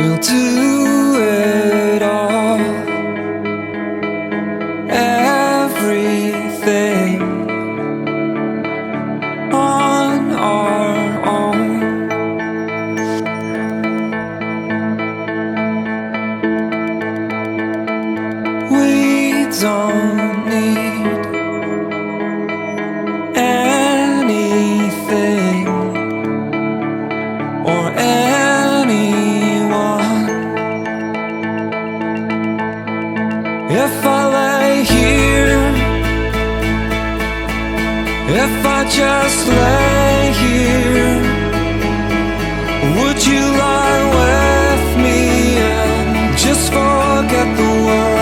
we'll do it all. Everything on our own. We don't need anything or anyone. If I lay here, if I just lay here, would you lie with me and just forget the world?